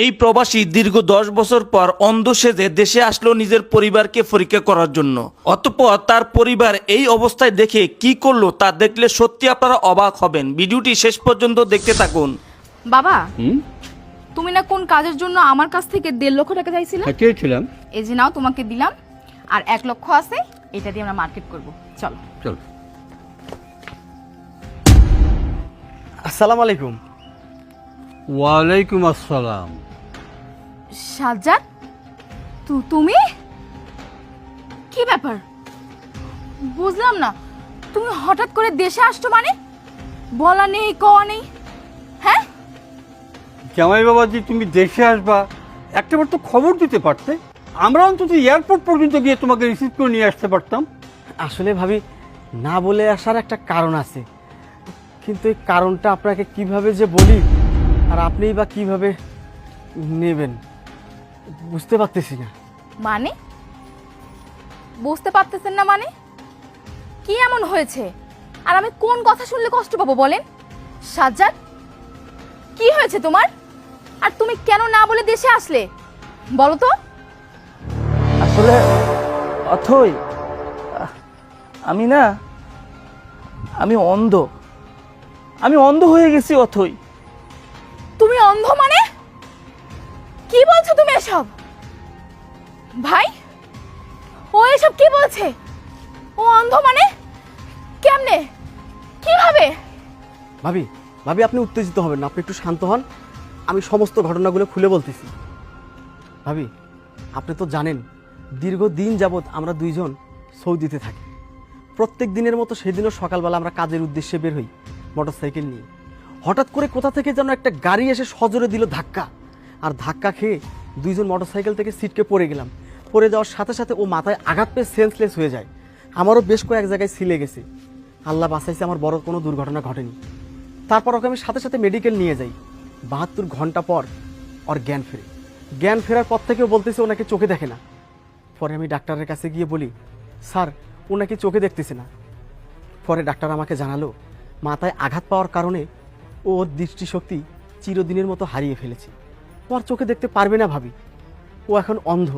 এই প্রবাসী দীর্ঘ 10 বছর পর অন্ধ সেজে দেশে আসলো নিজের পরিবারকে পরীক্ষা করার জন্য। অতঃপর তার পরিবার এই অবস্থায় দেখে কি করলো তা দেখলে সত্যি আপনারা অবাক হবেন। ভিডিওটি শেষ পর্যন্ত দেখতে থাকুন। বাবা, তুমি না কোন কাজের জন্য আমার কাছ থেকে 1.5 লক্ষ টাকা চাইছিলে? চেয়েছিলাম। এই যে নাও, তোমাকে দিলাম। আর 1 লক্ষ আছে, এটা দিয়ে আমরা মার্কেট করব। চলো চল। আসসালামু আলাইকুম। ওয়ালাইকুম আসসালাম। সাজ্জাদ, তুমি কি ব্যাপার? বুঝলাম না, তুমি হঠাৎ করে দেশে আসছো মানে? বলা নেই কওয়া নেই। হ্যাঁ, জামাই বাবাজি, তুমি দেশে আসবা একটাবার তো খবর দিতে পারতে। আমরা অন্তত এয়ারপোর্ট পর্যন্ত গিয়ে তোমাকে রিসিভ করে নিয়ে আসতে পারতাম। আসলে ভাবি, না বলে আসার একটা কারণ আছে, কিন্তু এই কারণটা আপনাকে কিভাবে যে বলি আর আপনিই বা কিভাবে নেবেন বুঝতে পারতেছি না। মানে বুঝতে পারতেছেন না? মানে কি এমন হয়েছে? আর আমি কোন কথা শুনলে কষ্ট পাবো বলেন? সাজ্জাদ, কি হয়েছে তোমার? আর তুমি কেন না বলে দেশে আসলে বলো তো? আসলে অথই, আমি অন্ধ হয়ে গেছি অথই। তুমি অন্ধ মানে? কি বলছো তুমি এসব? ভাই, ও এসব কি বলছে? ও অন্ধ মানে? কেমনে? কিভাবে? ভাবি ভাবি আপনি উত্তেজিত হবেন না, আপনি একটু শান্ত হন। আমি সমস্ত ঘটনাগুলো খুলে বলতেছি। ভাবি, আপনি তো জানেন দীর্ঘদিন যাবৎ আমরা দুইজন সৌদিতে থাকি। প্রত্যেক দিনের মতো সেদিনও সকালবেলা আমরা কাজের উদ্দেশ্যে বের হই মোটরসাইকেল নিয়ে। হঠাৎ করে কোথা থেকে যেন একটা গাড়ি এসে সজোরে দিল ধাক্কা, আর ধাক্কা খেয়ে দুইজন মোটরসাইকেল থেকে সিটকে পড়ে গেলাম। পড়ে যাওয়ার সাথে সাথে ও মাথায় আঘাত পেয়ে সেন্সলেস হয়ে যায়। আমারও বেশ কয়েক জায়গায় ছিলে গেছে। আল্লাহ বাঁচাইছে, আমার বড় কোনো দুর্ঘটনা ঘটেনি। তারপর ওকে আমি সাথে সাথে মেডিকেল নিয়ে যাই। 72 ঘন্টা পর ওর জ্ঞান ফেরে। জ্ঞান ফেরার পর থেকেও বলতেছে ওনাকে চোখে দেখে না। পরে আমি ডাক্তারের কাছে গিয়ে বলি, স্যার ওনাকে চোখে দেখতেছে না। পরে ডাক্তার আমাকে জানালো মাথায় আঘাত পাওয়ার কারণে ওর দৃষ্টিশক্তি চিরদিনের মতো হারিয়ে ফেলেছে। ও আর চোখে দেখতে পারবে না ভাবি। ও এখন অন্ধ।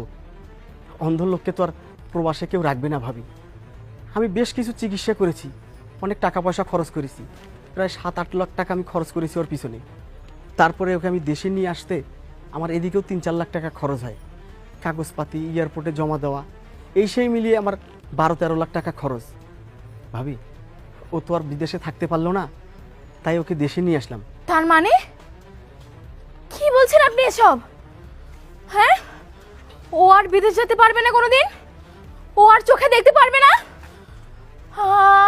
অন্ধ লোককে তো আর প্রবাসে কেউ রাখবে না ভাবি। আমি বেশ কিছু চিকিৎসা করেছি, অনেক টাকা পয়সা খরচ করেছি। প্রায় 7-8 লাখ টাকা আমি খরচ করেছি ওর পিছনে। তারপরে ওকে আমি দেশে নিয়ে আসতে আমার এদিকেও 3-4 লাখ টাকা খরচ হয়। কাগজপাতি, এয়ারপোর্টে জমা দেওয়া, এই সেই মিলিয়ে আমার 12-13 লাখ টাকা খরচ। ভাবি, ও তো আর বিদেশে থাকতে পারলো না, তাই ওকে দেশে নিয়ে আসলাম। তার মানে কি বলছেন আপনি এসব? হ্যাঁ, ও আর বিদেশ যেতে পারবে না কোনোদিন? ও আর চোখে দেখতে পারবে না?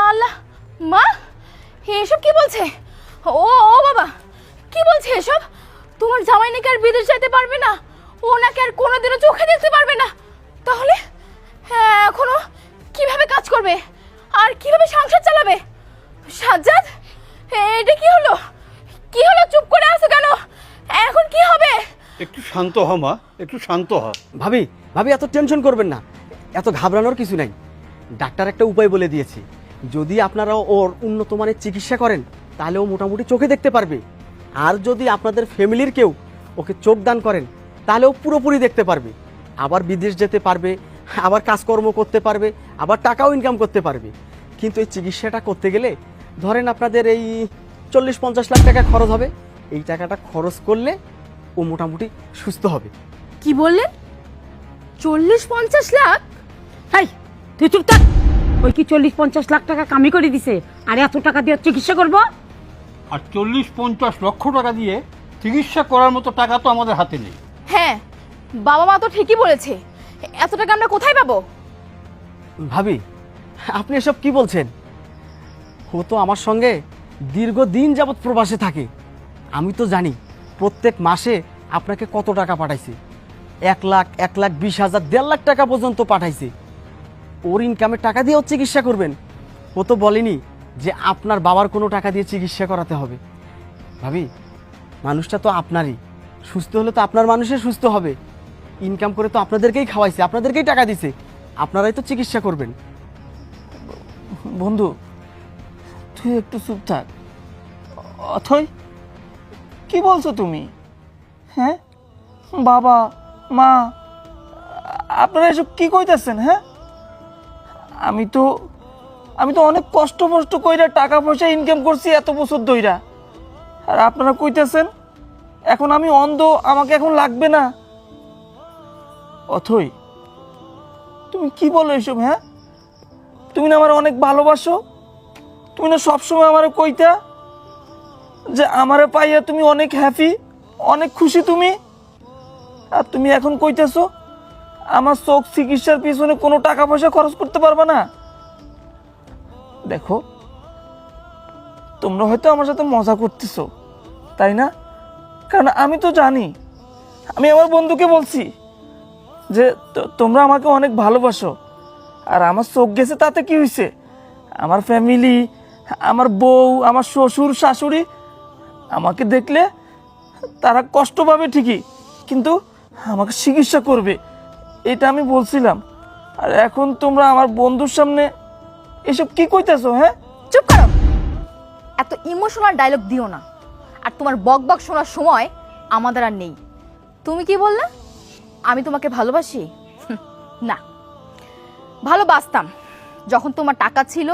আল্লাহ, মা এসব কি বলছে? ও ও বাবা, কি বলছে এসব? তোমার জামাই নাকি আর বিদেশ যেতে পারবে না? ও নাকি আর কোনোদিনও চোখে দেখতে পারবে না? তাহলে এখনো কিভাবে কাজ করবে আর কিভাবে সংসার চালাবে? সাজ্জাদ, এটা কি হলো? কি হলো? চুপ করে আছো কেন? এখন কি হবে? একটু শান্ত হ মা, একটু শান্ত হ। ভাবি ভাবি এত টেনশন করবেন না, এত ঘাবড়ানোর কিছু নাই। ডাক্তার একটা উপায় বলে দিয়েছে, যদি আপনারা ওর উন্নত মানের চিকিৎসা করেন তাহলে ও মোটামুটি চোখে দেখতে পারবে। আর যদি আপনাদের ফ্যামিলির কেউ ওকে চোখ দান করেন তাহলে ও পুরোপুরি দেখতে পারবে। আবার বিদেশ যেতে পারবে, আবার কাজকর্ম করতে পারবে, আবার টাকাও ইনকাম করতে পারবে। কিন্তু এই চিকিৎসাটা করতে গেলে ধরেন আপনাদের এই 40-50 লাখ টাকা খরচ হবে। এই টাকাটা খরচ করলে ও মোটামুটি সুস্থ হবে। কি বললেন? 40-50 লাখ? হাই, তুই চুপ থাক। ওই কি 40-50 লাখ টাকা কামি করে দিছে আর এত টাকা দিয়ে চিকিৎসা করব? আর 40-50 লক্ষ টাকা দিয়ে চিকিৎসা করার মতো টাকা তো আমাদের হাতে নেই। হ্যাঁ, বাবা মা তো ঠিকই বলেছে। এত টাকা আমরা কোথায় পাবো? ভাবি, আপনি এসব কি বলছেন? ও তো আমার সঙ্গে দীর্ঘদিন যাবৎ প্রবাসে থাকে। আমি তো জানি প্রত্যেক মাসে আপনাকে কত টাকা পাঠাইছে। 1 লাখ, 1,20,000, 1.5 লাখ টাকা পর্যন্ত পাঠাইছে। ওর ইনকামের টাকা দিয়ে ওর চিকিৎসা করবেন। ও তো বলেনি যে আপনার বাবার কোনো টাকা দিয়ে চিকিৎসা করাতে হবে। ভাবি, মানুষটা তো আপনারই, সুস্থ হলে তো আপনার মানুষের সুস্থ হবে। ইনকাম করে তো আপনাদেরকেই খাওয়াইছে, আপনাদেরকেই টাকা দিছে, আপনারাই তো চিকিৎসা করবেন। বন্ধু, তুই একটু চুপ থাক। অথই, কি বলছো তুমি? হ্যাঁ, বাবা মা, আপনারা এসব কি কইতাছেন? হ্যাঁ, আমি তো অনেক কষ্ট কইরা টাকা পয়সা ইনকাম করছি এত বছর ধইরা, আর আপনারা কইতেছেন এখন আমি অন্ধ, আমাকে এখন লাগবে না। অথই, তুমি কি বলো এসব? হ্যাঁ, তুমি না আমার অনেক ভালোবাসো, তুমি না সবসময় আমার কইতা যে আমারে পাইয়া তুমি অনেক হ্যাপি, অনেক খুশি তুমি, আর তুমি এখন কইতেছো আমার চোখ চিকিৎসার পিছনে কোনো টাকা পয়সা খরচ করতে পারবে না। দেখো, তোমরা হয়তো আমার সাথে মজা করতেছো, তাই না? কারণ আমি তো জানি, আমি আমার বন্ধুকে বলছি যে তোমরা আমাকে অনেক ভালোবাসো, আর আমার চোখ গেছে তাতে কি হয়েছে? আমার ফ্যামিলি, আমার বউ, আমার শ্বশুর শাশুড়ি আমাকে দেখলে তারা কষ্ট পাবে ঠিকই, কিন্তু আমাকে চিকিৎসা করবে, এটা আমি বলছিলাম। আর এখন তোমরা আমার বন্ধুর সামনে এসব কি কইতেছো? হ্যাঁ, চুপ করো, এত ইমোশনাল ডায়লগ দিও না। আর তোমার বক বক শোনার সময় আমাদের আর নেই। তুমি কি বললে আমি তোমাকে ভালোবাসি? না, ভালোবাসতাম যখন তোমার টাকা ছিল,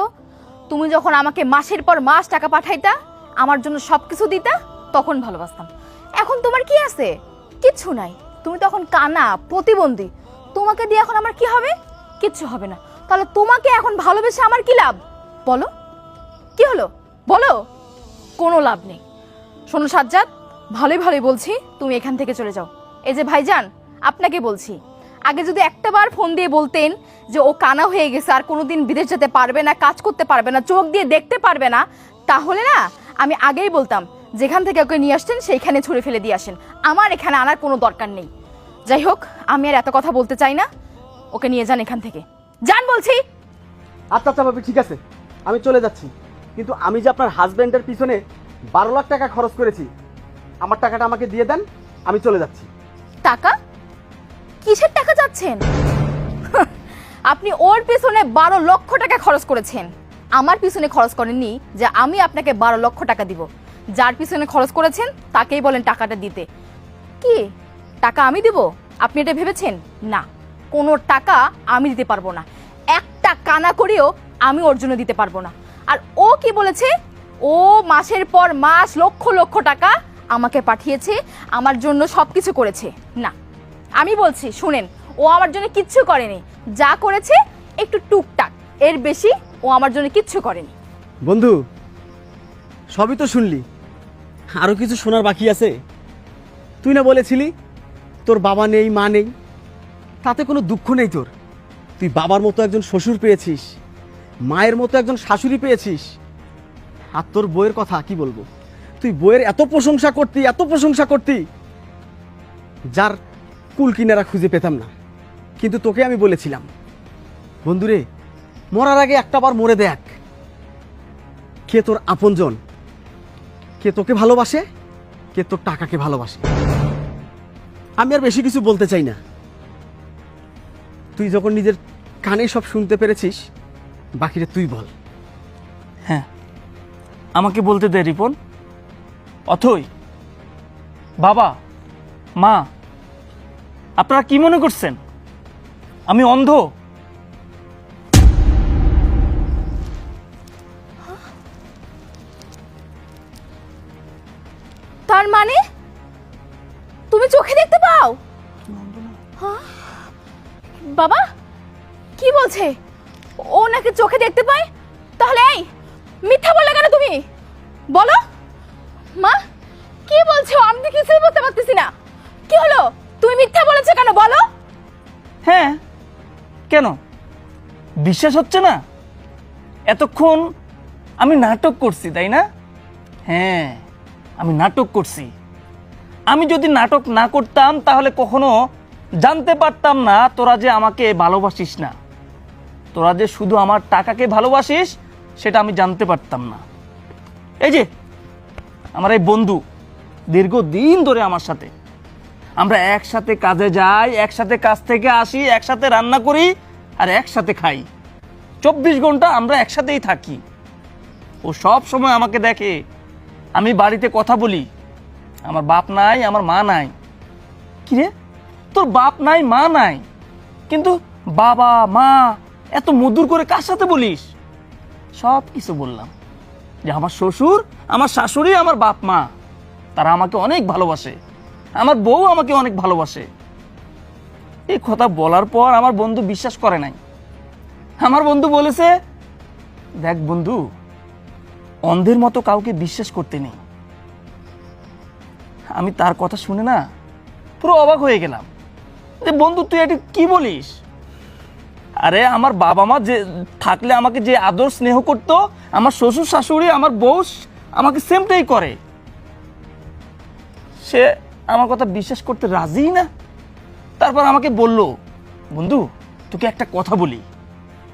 তুমি যখন আমাকে মাসের পর মাস টাকা পাঠাইতা, আমার জন্য সবকিছু দিতা, তখন ভালোবাসতাম। এখন তোমার কি আছে? কিচ্ছু নাই। তুমি তখন কানা, প্রতিবন্ধী, তোমাকে দিয়ে এখন আমার কি হবে? কিচ্ছু হবে না। তাহলে তোমাকে এখন ভালোবেসে আমার কি লাভ? বলো, কি হলো বলো? কোনো লাভ নেই। শোনো সাজ্জাদ, ভালোই বলছি, তুমি এখান থেকে চলে যাও। এই যে ভাইজান, আপনাকে বলছি, আগে যদি একটাবার ফোন দিয়ে বলতেন যে ও কানা হয়ে গেছে, আর কোনোদিন বিদেশ যেতে পারবে না, কাজ করতে পারবে না, চোখ দিয়ে দেখতে পারবে না, তাহলে না আমি আগেই বলতাম যেখান থেকে ওকে নিয়ে আসছেন সেইখানে ছুঁড়ে ফেলে দিয়ে আসেন, আমার এখানে আনার কোনো দরকার নেই। যাই হোক, আমি আর এত কথা বলতে চাই না, ওকে নিয়ে যান এখান থেকে, যান বলছি। আচ্ছা আচ্ছা ভাবি, ঠিক আছে, আমি চলে যাচ্ছি, কিন্তু আমি যে আপনার হাজব্যান্ডের পিছনে 12 লাখ টাকা খরচ করেছি, আমার টাকাটা আমাকে দিয়ে দেন, আমি চলে যাচ্ছি। টাকা? কিসের টাকা যাচ্ছেন? আপনি ওর পিছনে 12 লক্ষ টাকা খরচ করেছেন, আমার পিছনে খরচ করেননি যে আমি আপনাকে 12 লক্ষ টাকা দিব। যার পিছনে খরচ করেছেন তাকেই বলেন টাকাটা দিতে। কি টাকা আমি দিব? আপনি এটা ভেবেছেন? না, কোনো টাকা আমি দিতে পারবো না, একটা কানা করেও আমি ওর জন্য দিতে পারবো না। আর ও কি বলেছে? ও মাসের পর মাস লক্ষ লক্ষ টাকা আমাকে পাঠিয়েছে, আমার জন্য সবকিছু করেছে। না, আমি বলছি শুনেন, ও আমার জন্য কিচ্ছু করেনি, যা করেছে একটু টুকটাক, এর বেশি ও আমার জন্য কিচ্ছু করেনি। বন্ধু, সবই তো শুনলি, আরো কিছু শোনার বাকি আছে। তুই না বলেছিলি তোর বাবা নেই, মা নেই, তাতে কোনো দুঃখ নেই তোর। তুই বাবার মতো একজন শ্বশুর পেয়েছিস, মায়ের মতো একজন শাশুড়ি পেয়েছিস। আর তোর বইয়ের কথা কি বলবো? তুই বইয়ের এত প্রশংসা করতি, যার কুল কিনারা খুঁজে পেতাম না। কিন্তু তোকে আমি বলেছিলাম, বন্ধুরে, মরার আগে একটাবার মরে দেখ, কে তোর আপনজন, কে তোকে ভালোবাসে, কে তোর টাকাকে ভালোবাসে। আমি আর বেশি কিছু বলতে চাই না। তুই যখন নিজের কানে সব শুনতে পেরেছিস, বাকিটা তুই বল। হ্যাঁ, আমাকে বলতে দে রিপন। অথই, বাবা, মা, আপনারা কি মনে করছেন আমি অন্ধ? তার মানে তুমি চোখে দেখতে পাও? হ্যাঁ? বাবা কি বলছে? ও নাকি চোখে দেখতে পায়? তাহলে এই মিথ্যা বললে কেন তুমি? বলো মা, কি বলছো? আমি তো কিছুই বলতে পারতেছি না। কি হলো? তুমি মিথ্যা বলেছো কেন বলো? হ্যাঁ, কেন বিশ্বাস হচ্ছে না? এতক্ষণ আমি নাটক করছি, তাই না? হ্যাঁ, আমি নাটক করছি। আমি যদি নাটক না করতাম তাহলে কখনো জানতে পারতাম না তোরা যে আমাকে ভালোবাসিস না, তোরা যে শুধু আমার টাকাকে ভালোবাসিস সেটা আমি জানতে পারতাম না। এই যে আমার এই বন্ধু, দীর্ঘদিন ধরে আমার সাথে, আমরা একসাথে কাজে যাই, একসাথে কাজ থেকে আসি, একসাথে রান্না করি আর একসাথে খাই। 24 ঘন্টা আমরা একসাথেই থাকি। ও সব সময় আমাকে দেখে আমি বাড়িতে কথা বলি, আমার বাপ নাই, আমার মা নাই, কিরে, তোর বাপ নাই মা নাই, কিন্তু বাবা মা এত মধুর করে কার সাথে বলিস? সব কিছু বললাম, যে আমার শ্বশুর, আমার শাশুড়ি, আমার বাপ মা, তারা আমাকে অনেক ভালোবাসে, আমার বউ আমাকে অনেক ভালোবাসে। এই কথা বলার পর আমার বন্ধু বিশ্বাস করে নাই। আমার বন্ধু বলেছে, দেখ বন্ধু, অন্ধের মতো কাউকে বিশ্বাস করতে নেই। আমি তার কথা শুনে না পুরো অবাক হয়ে গেলাম, যে বন্ধু তুই এটা কি বলিস? আরে আমার বাবা মা যে থাকলে আমাকে যে আদর স্নেহ করতো, আমার শ্বশুর শাশুড়ি, আমার বউ আমাকে সেমটাই করে। সে আমার কথা বিশ্বাস করতে রাজি না। তারপর আমাকে বলল, বন্ধু তোকে একটা কথা বলি,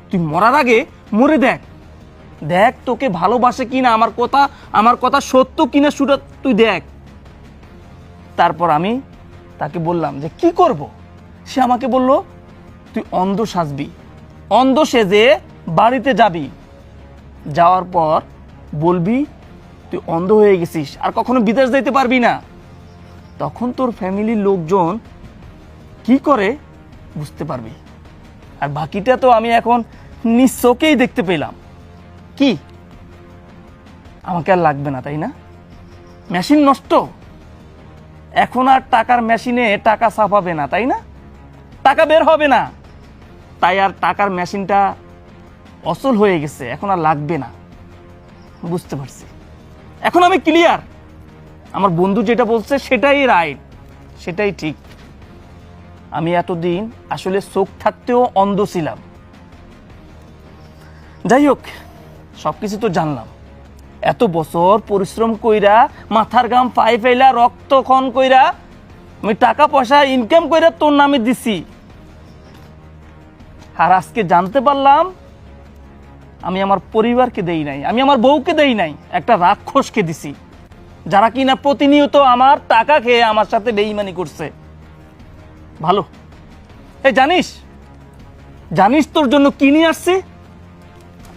তুই মরার আগে মরে দেখ, দেখ তোকে ভালোবাসে কিনা, আমার কথা সত্য কিনা সেটা তুই দেখ। তারপর আমি তাকে বললাম যে কি করব? সে আমাকে বলল, তুই অন্ধ সাজবি, অন্ধ সেজে বাড়িতে যাবি, যাওয়ার পর বলবি তুই অন্ধ হয়ে গেছিস, আর কখনো বিদেশ যেতে পারবি না। তখন তোর ফ্যামিলির লোকজন কি করে বুঝতে পারবি। আর বাকিটা তো আমি এখন নিজ চোখেই দেখতে পেলাম। কি আমাকে আর লাগবে না, তাই না? মেশিন নষ্ট, এখন আর টাকার মেশিনে টাকা ছাপাবে না, তাই না? টাকা বের হবে না, তাই আর টাকার মেশিনটা অচল হয়ে গেছে, এখন আর লাগবে না। বুঝতে পারছি, এখন আমি ক্লিয়ার। আমার বন্ধু যেটা বলছে সেটাই রাইট, সেটাই ঠিক। আমি এতদিন আসলে চোখ থাকতেও অন্ধ ছিলাম। যাই হোক, সবকিছু তো জানলাম। এত বছর পরিশ্রম কইরা, মাথার ঘাম পায়ে ফেলা, রক্তক্ষণ কইরা আমি টাকা পয়সা ইনকাম কইরা তোর নামে দিছি, আর আজকে জানতে পারলাম আমি আমার পরিবারকে দেই নাই, আমি আমার বউকে দেই নাই, একটা রাক্ষসকে দিছি, যারা কিনা প্রতিনিয়ত আমার টাকা খেয়ে আমার সাথে বেঈমানি করছে। ভালো, এই জানিস তোর জন্য কি নিয়ে আসছি?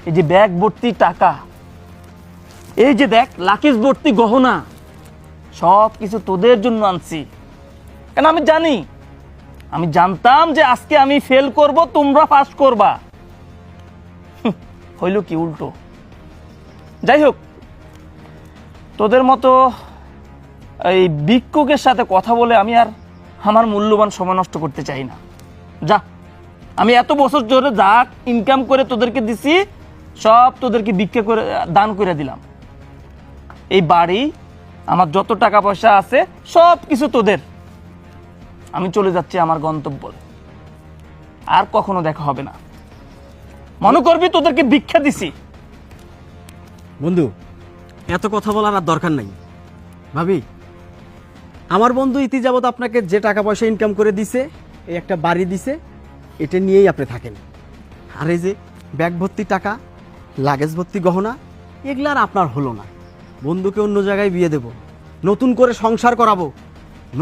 এই যে ব্যাগ ভর্তি টাকা, এই যে দেখ লাকেজ ভর্তি গহনা, সব কিছু তোদের জন্য আনছি। কেন আমি জানতাম যে আজকে আমি ফেল করব, তোমরা পাস করবা। হইল কি উল্টো। যাই হোক, তোদের মতো এই ভিক্ষুকের সাথে কথা বলে আমি আর আমার মূল্যবান সময় নষ্ট করতে চাই না। যা, আমি এত বছর ধরে যা ইনকাম করে তোদেরকে দিছি, সব তোদেরকে ভিক্ষা করে দান করে দিলাম। এই বাড়ি, আমার যত টাকা পয়সা আছে সব কিছু তোদের। আমি চলে যাচ্ছি আমার গন্তব্য, আর কখনো দেখা হবে না। মনে করবি তোদেরকে ভিক্ষা দিছি। বন্ধু, এত কথা বলার আর দরকার নাই। ভাবি, আমার বন্ধু ইতি যাবত আপনাকে যে টাকা পয়সা ইনকাম করে দিছে, এই একটা বাড়ি দিছে, এটা নিয়েই আপনি থাকেন। আর এই যে ব্যাগ ভর্তি টাকা, লাগেজ ভর্তি গহনা, এগুলো আর আপনার হলো না। বন্ধুকে অন্য জায়গায় বিয়ে দেব, নতুন করে সংসার করাবো,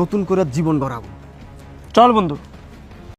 নতুন করে জীবন গড়াবো। চল বন্ধু।